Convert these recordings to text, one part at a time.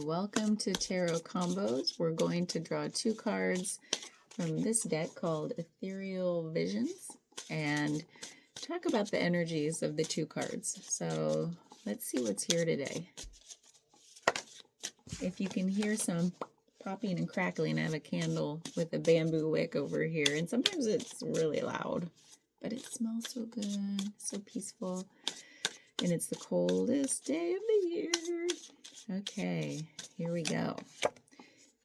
welcome to Tarot Combos. We're going to draw 2 cards from this deck called Ethereal Visions and talk about the energies of the 2 cards. So let's see what's here today. If you can hear some popping and crackling, I have a candle with a bamboo wick over here, and sometimes it's really loud, but it smells so good, so peaceful, and it's the coldest day of the year. Okay, here we go.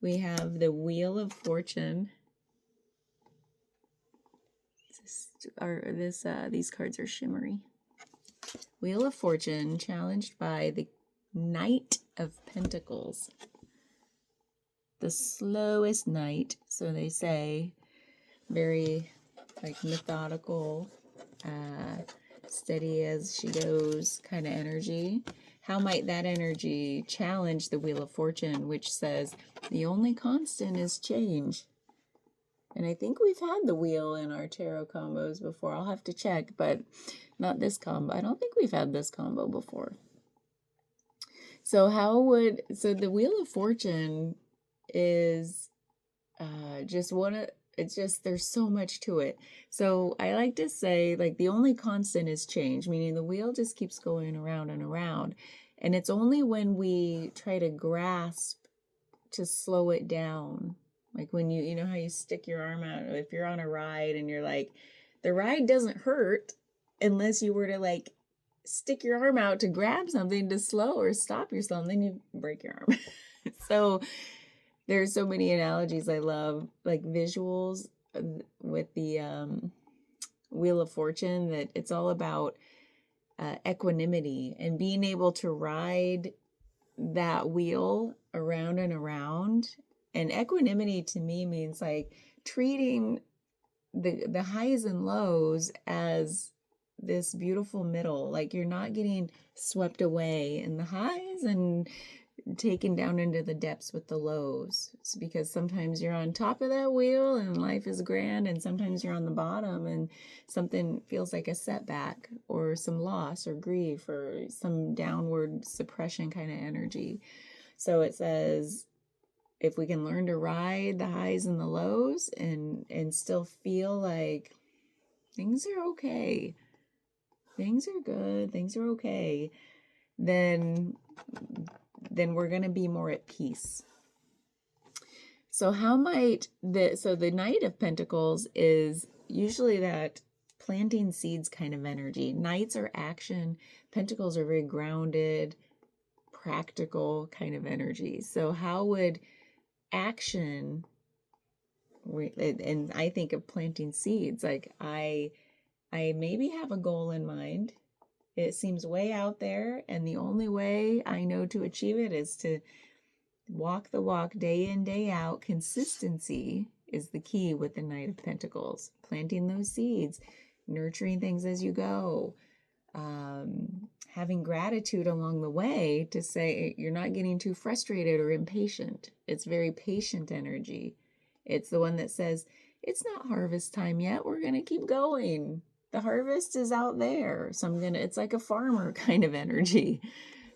We have the Wheel of Fortune. These cards are shimmery. Wheel of Fortune challenged by the Knight of Pentacles. The slowest knight, so they say, very like methodical, steady as she goes kind of energy. How might that energy challenge the Wheel of Fortune, which says the only constant is change? And I think we've had the wheel in our tarot combos before. I'll have to check, but not this combo. I don't think we've had this combo before. So the Wheel of Fortune is there's so much to it. So I like to say, like, the only constant is change, meaning the wheel just keeps going around and around. And it's only when we try to grasp to slow it down. Like when you know how you stick your arm out, if you're on a ride and you're like, the ride doesn't hurt unless you were to like stick your arm out to grab something to slow or stop yourself, and then you break your arm. So there's so many analogies I love, like visuals with the Wheel of Fortune, that it's all about equanimity and being able to ride that wheel around and around. And equanimity to me means like treating the highs and lows as this beautiful middle. Like you're not getting swept away in the highs and taken down into the depths with the lows. It's because sometimes you're on top of that wheel and life is grand, and sometimes you're on the bottom and something feels like a setback or some loss or grief or some downward suppression kind of energy. So it says, if we can learn to ride the highs and the lows and still feel like things are okay, things are good, things are okay, then we're going to be more at peace. So the Knight of Pentacles is usually that planting seeds kind of energy. Knights are action. Pentacles are very grounded, practical kind of energy. So how would action, and I think of planting seeds, like I maybe have a goal in mind. It seems way out there, and the only way I know to achieve it is to walk the walk day in, day out. Consistency is the key with the Knight of Pentacles. Planting those seeds, nurturing things as you go, having gratitude along the way to say you're not getting too frustrated or impatient. It's very patient energy. It's the one that says, it's not harvest time yet. We're going to keep going. The harvest is out there. So it's like a farmer kind of energy.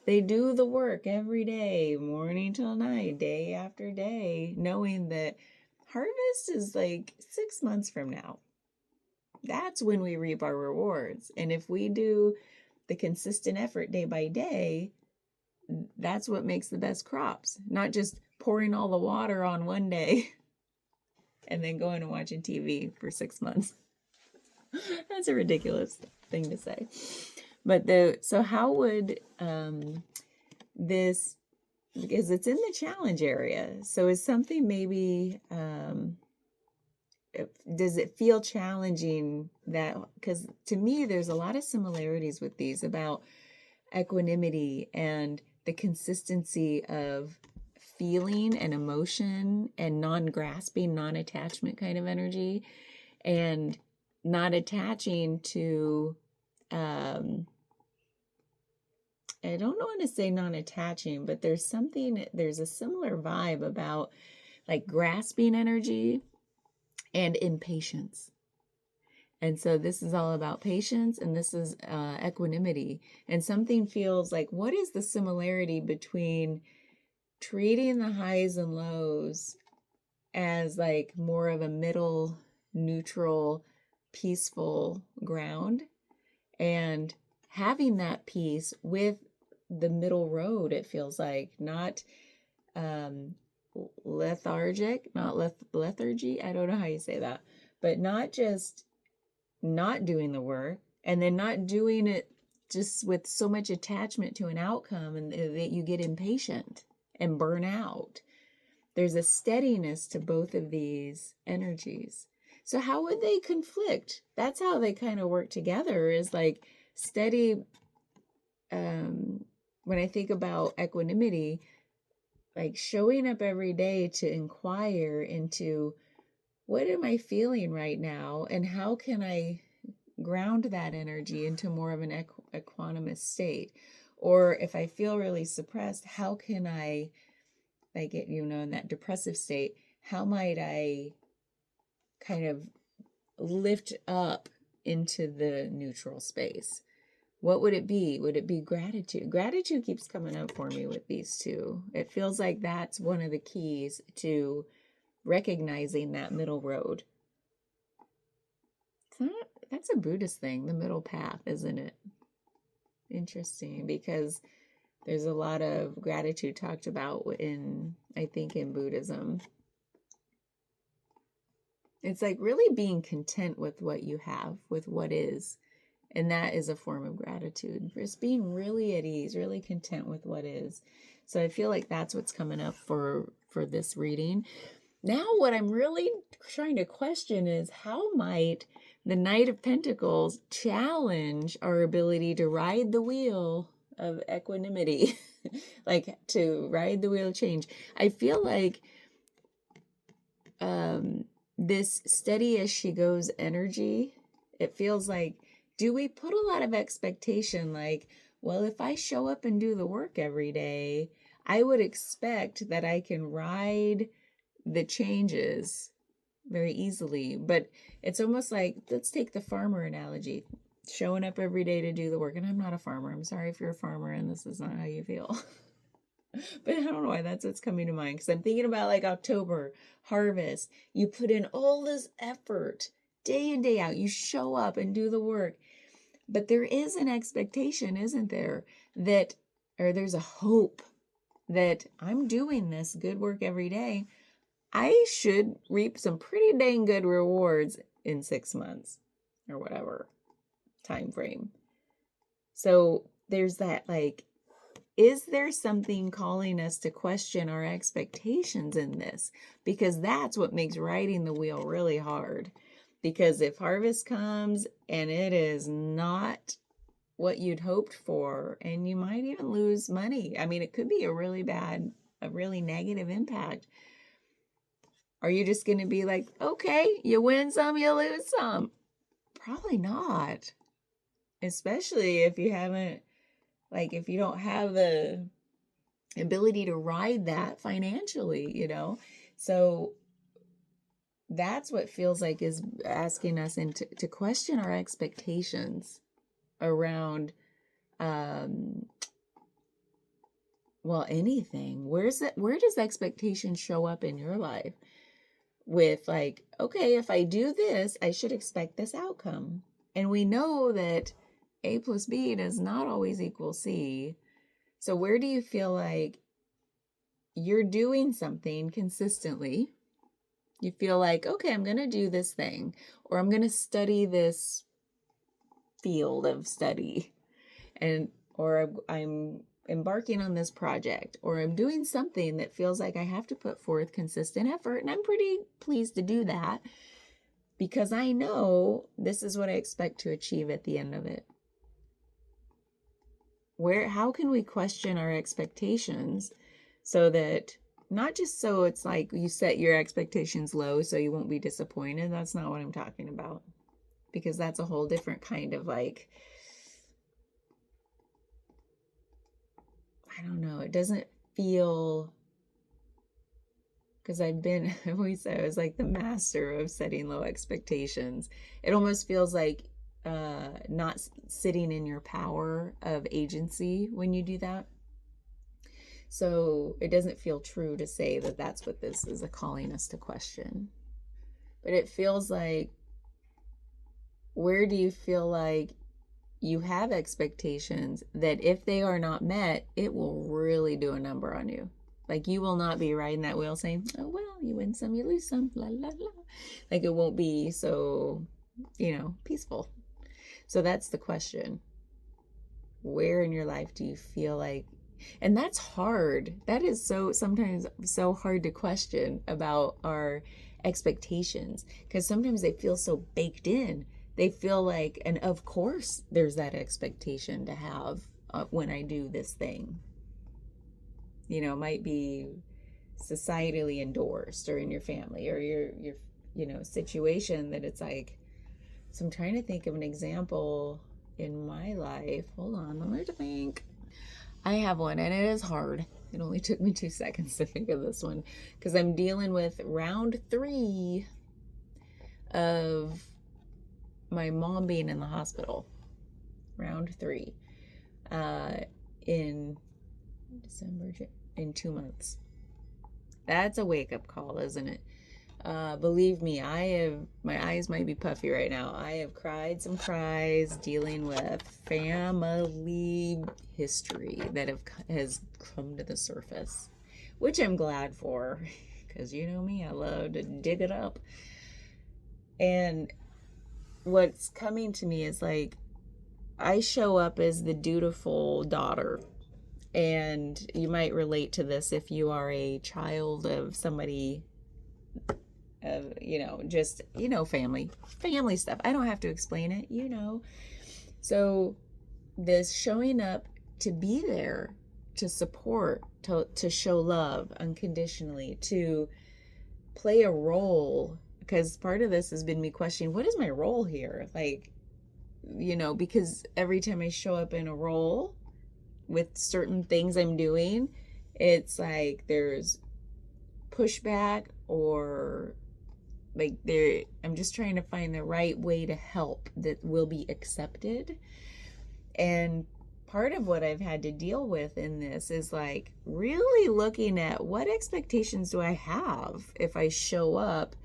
They do the work every day, morning till night, day after day, knowing that harvest is like 6 months from now. That's when we reap our rewards. And if we do the consistent effort day by day, that's what makes the best crops. Not just pouring all the water on one day and then going and watching TV for 6 months. That's a ridiculous thing to say. But so how would this, because it's in the challenge area, so is something maybe, does it feel challenging that, because to me there's a lot of similarities with these about equanimity and the consistency of feeling and emotion and non-grasping, non-attachment kind of energy, and not attaching to, I don't want to say non-attaching, but there's a similar vibe about like grasping energy and impatience. And so this is all about patience, and this is equanimity. And something feels like, what is the similarity between treating the highs and lows as like more of a middle, neutral, peaceful ground, and having that peace with the middle road, it feels like, not lethargic, not lethargy. I don't know how you say that, but not just not doing the work and then not doing it just with so much attachment to an outcome, and that you get impatient and burn out. There's a steadiness to both of these energies. So how would they conflict? That's how they kind of work together, is like steady. When I think about equanimity, like showing up every day to inquire into, what am I feeling right now, and how can I ground that energy into more of an equanimous state? Or if I feel really suppressed, how can I, like, in that depressive state, how might I kind of lift up into the neutral space? What would it be? Would it be gratitude? Gratitude keeps coming up for me with these two. It feels like that's one of the keys to recognizing that middle road. That's a Buddhist thing, the middle path, isn't it? Interesting, because there's a lot of gratitude talked about in Buddhism. It's like really being content with what you have, with what is. And that is a form of gratitude. Just being really at ease, really content with what is. So I feel like that's what's coming up for this reading. Now what I'm really trying to question is, how might the Knight of Pentacles challenge our ability to ride the wheel of equanimity? Like to ride the wheel of change. I feel like this steady as she goes energy, it feels like, do we put a lot of expectation, like, well, if I show up and do the work every day, I would expect that I can ride the changes very easily. But it's almost like, let's take the farmer analogy, showing up every day to do the work. And I'm not a farmer. I'm sorry if you're a farmer and this is not how you feel. But I don't know why that's what's coming to mind, because I'm thinking about like October, harvest. You put in all this effort day in, day out. You show up and do the work. But there is an expectation, isn't there? Or there's a hope that I'm doing this good work every day. I should reap some pretty dang good rewards in 6 months or whatever time frame. So there's that, like, is there something calling us to question our expectations in this? Because that's what makes riding the wheel really hard. Because if harvest comes and it is not what you'd hoped for, and you might even lose money. I mean, it could be a really negative impact. Are you just going to be like, okay, you win some, you lose some? Probably not. Especially if you haven't, if you don't have the ability to ride that financially, So that's what feels like is asking us to question our expectations around, anything. Where does expectation show up in your life? With like, okay, if I do this, I should expect this outcome. And we know that A plus B does not always equal C. So where do you feel like you're doing something consistently? You feel like, okay, I'm going to do this thing, or I'm going to study this field of study, or I'm embarking on this project, or I'm doing something that feels like I have to put forth consistent effort. And I'm pretty pleased to do that because I know this is what I expect to achieve at the end of it. How can we question our expectations so that, not just so it's like you set your expectations low so you won't be disappointed. That's not what I'm talking about, because that's a whole different kind of I don't know. It doesn't feel, because I've always said I was like the master of setting low expectations. It almost feels like not sitting in your power of agency when you do that. So it doesn't feel true to say that that's what this is calling us to question. But it feels like, where do you feel like you have expectations that if they are not met, it will really do a number on you? Like, you will not be riding that wheel saying, oh, well, you win some, you lose some, la, la, la. Like, it won't be so, peaceful. So that's the question. Where in your life do you feel like, and that's hard. That is sometimes so hard to question about our expectations, because sometimes they feel so baked in. They feel like, and of course there's that expectation to have when I do this thing. It might be societally endorsed, or in your family, or your situation, that it's like. So I'm trying to think of an example in my life. Hold on, let me think. I have one, and it is hard. It only took me 2 seconds to think of this one, because I'm dealing with round 3 of my mom being in the hospital. Round 3 in December, in 2 months. That's a wake-up call, isn't it? Believe me, my eyes might be puffy right now. I have cried some cries dealing with family history that has come to the surface, which I'm glad for, because you know me, I love to dig it up. And what's coming to me is like, I show up as the dutiful daughter. And you might relate to this if you are a child of somebody, just, family stuff. I don't have to explain it, So this showing up to be there, to support, to show love unconditionally, to play a role, because part of this has been me questioning, what is my role here? Like, because every time I show up in a role with certain things I'm doing, it's like there's pushback, or like I'm just trying to find the right way to help that will be accepted. And part of what I've had to deal with in this is like really looking at, what expectations do I have if I show up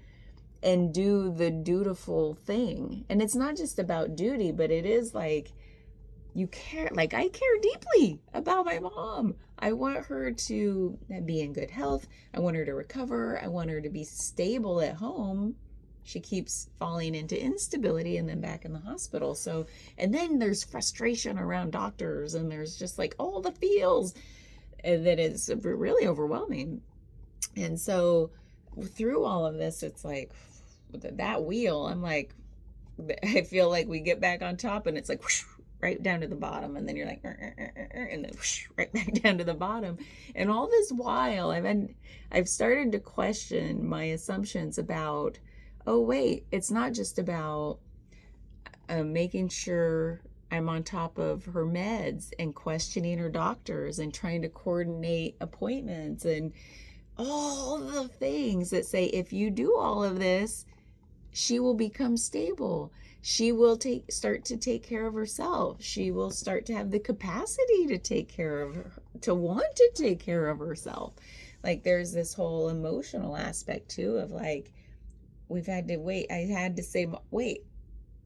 and do the dutiful thing? And it's not just about duty, but it is like, you care, like I care deeply about my mom. I want her to be in good health. I want her to recover. I want her to be stable at home. She keeps falling into instability and then back in the hospital. So, and then there's frustration around doctors, and there's just like all the feels that is really overwhelming. And so through all of this, it's like that wheel, I'm like, I feel like we get back on top, and it's like whoosh, right down to the bottom, and then you're like and then whoosh, right back down to the bottom. And all this while I've started to question my assumptions about, oh wait, it's not just about making sure I'm on top of her meds and questioning her doctors and trying to coordinate appointments and all the things that say, if you do all of this, she will become stable. She will start to take care of herself. She will start to have the capacity to take care of her, to want to take care of herself. Like there's this whole emotional aspect too of like, we've had to wait. I had to say, wait,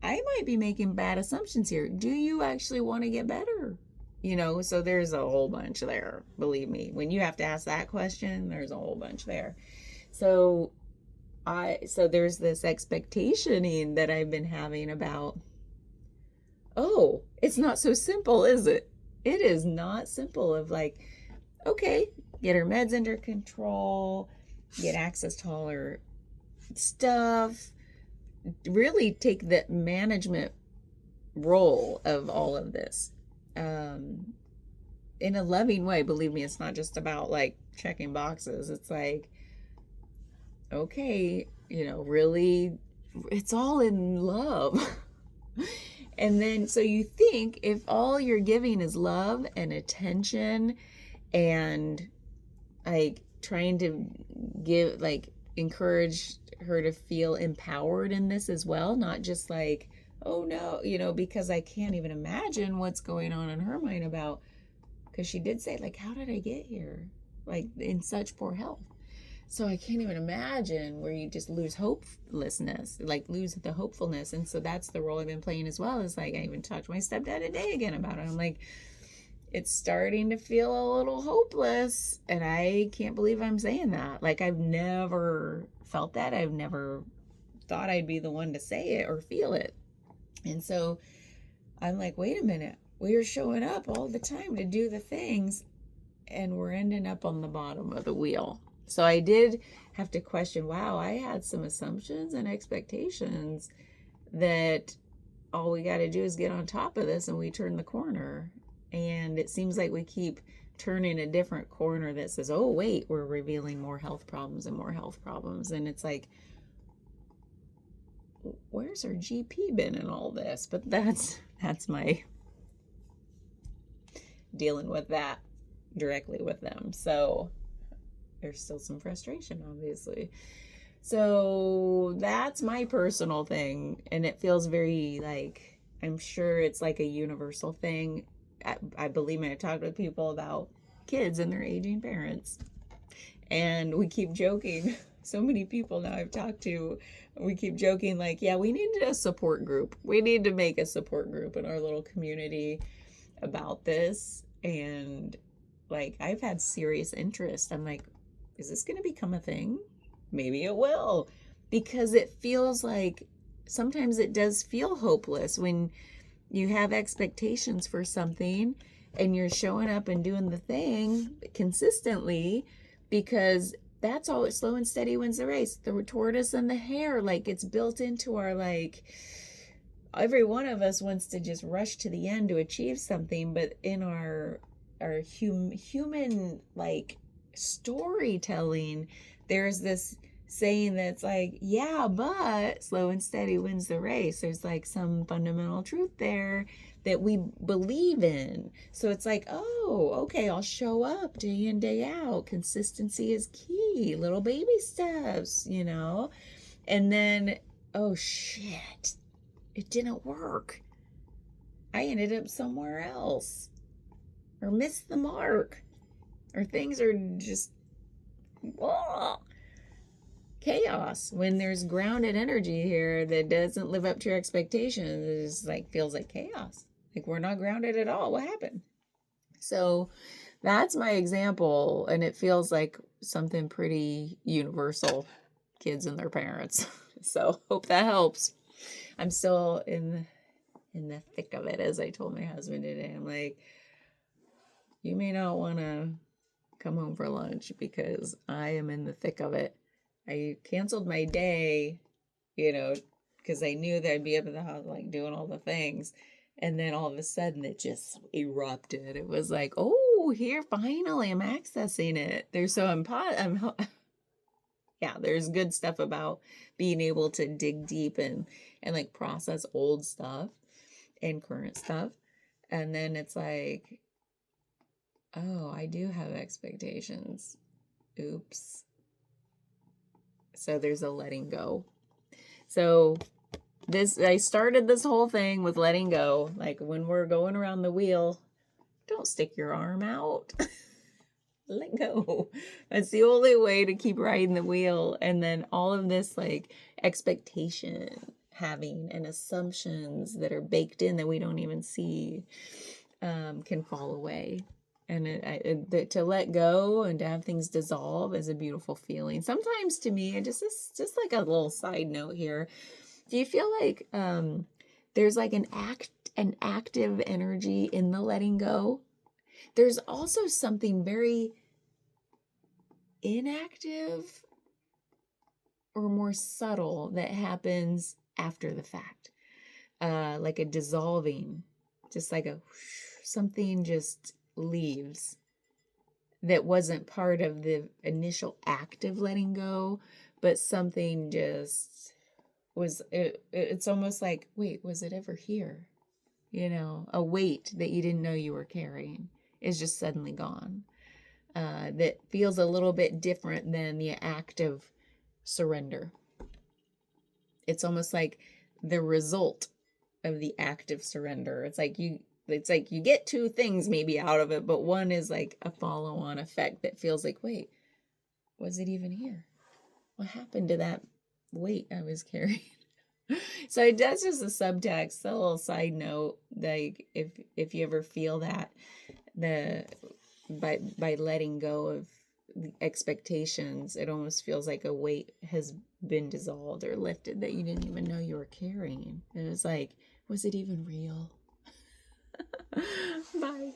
I might be making bad assumptions here. Do you actually want to get better? So there's a whole bunch there. Believe me, when you have to ask that question, there's a whole bunch there. So there's this expectation that I've been having about, oh, it's not so simple, is it? It is not simple of like, okay, get her meds under control, get access to all her stuff, really take the management role of all of this in a loving way. Believe me, it's not just about like checking boxes. It's like, okay, really, it's all in love. And then, so you think if all you're giving is love and attention and like trying to encourage her to feel empowered in this as well, not just like, oh no, because I can't even imagine what's going on in her mind about, because she did say, like, how did I get here? Like, in such poor health. So I can't even imagine where you just lose hopelessness, like lose the hopefulness. And so that's the role I've been playing as well. Is like, I even talked to my stepdad today again about it. I'm like, it's starting to feel a little hopeless. And I can't believe I'm saying that. Like, I've never felt that. I've never thought I'd be the one to say it or feel it. And so I'm like, wait a minute. We are showing up all the time to do the things, and we're ending up on the bottom of the wheel. So I did have to question, wow, I had some assumptions and expectations that all we got to do is get on top of this and we turn the corner. And it seems like we keep turning a different corner that says, oh, wait, we're revealing more health problems and more health problems. And it's like, where's our GP been in all this? But that's my dealing with that directly with them. So there's still some frustration, obviously. So that's my personal thing. And it feels very like, I'm sure it's like a universal thing. I believe when I talk with people about kids and their aging parents, and we keep joking. So many people now I've talked to, we keep joking like, yeah, we need a support group. We need to make a support group in our little community about this. And like, I've had serious interest. I'm like, is this going to become a thing? Maybe it will, because it feels like sometimes it does feel hopeless when you have expectations for something and you're showing up and doing the thing consistently, because that's always slow and steady wins the race. The tortoise and the hare, like, it's built into our, like, every one of us wants to just rush to the end to achieve something, but in our human like storytelling, there's this saying that's like, yeah, but slow and steady wins the race. There's like some fundamental truth there that we believe in. So it's like, oh, okay, I'll show up day in, day out. Consistency is key. Little baby steps, you know? And then, oh shit, it didn't work. I ended up somewhere else, or missed the mark, or things are just chaos. When there's grounded energy here that doesn't live up to your expectations, it just like feels like chaos. Like we're not grounded at all. What happened? So that's my example, and it feels like something pretty universal. Kids and their parents. So hope that helps. I'm still in the thick of it, as I told my husband today. I'm like, you may not want to come home for lunch because I am in the thick of it. I canceled my day, because I knew that I'd be up at the house, like doing all the things. And then all of a sudden it just erupted. It was like, oh, here, finally, I'm accessing it. There's good stuff about being able to dig deep and like process old stuff and current stuff. And then it's like, oh, I do have expectations. Oops. So there's a letting go. So I started this whole thing with letting go. Like when we're going around the wheel, don't stick your arm out. Let go. That's the only way to keep riding the wheel. And then all of this like expectation having and assumptions that are baked in that we don't even see can fall away. And to let go and to have things dissolve is a beautiful feeling. Sometimes to me, and just like a little side note here, do you feel like there's like an active energy in the letting go? There's also something very inactive or more subtle that happens after the fact, like a dissolving, just like something just leaves that wasn't part of the initial act of letting go, but something just was. It's almost like, wait, was it ever here? A weight that you didn't know you were carrying is just suddenly gone. That feels a little bit different than the act of surrender. It's almost like the result of the act of surrender. It's like it's like you get two things maybe out of it, but one is like a follow-on effect that feels like, wait, was it even here? What happened to that weight I was carrying? So that's just a subtext, a little side note. Like if you ever feel that the by letting go of the expectations, it almost feels like a weight has been dissolved or lifted that you didn't even know you were carrying. It was like, was it even real? Bye.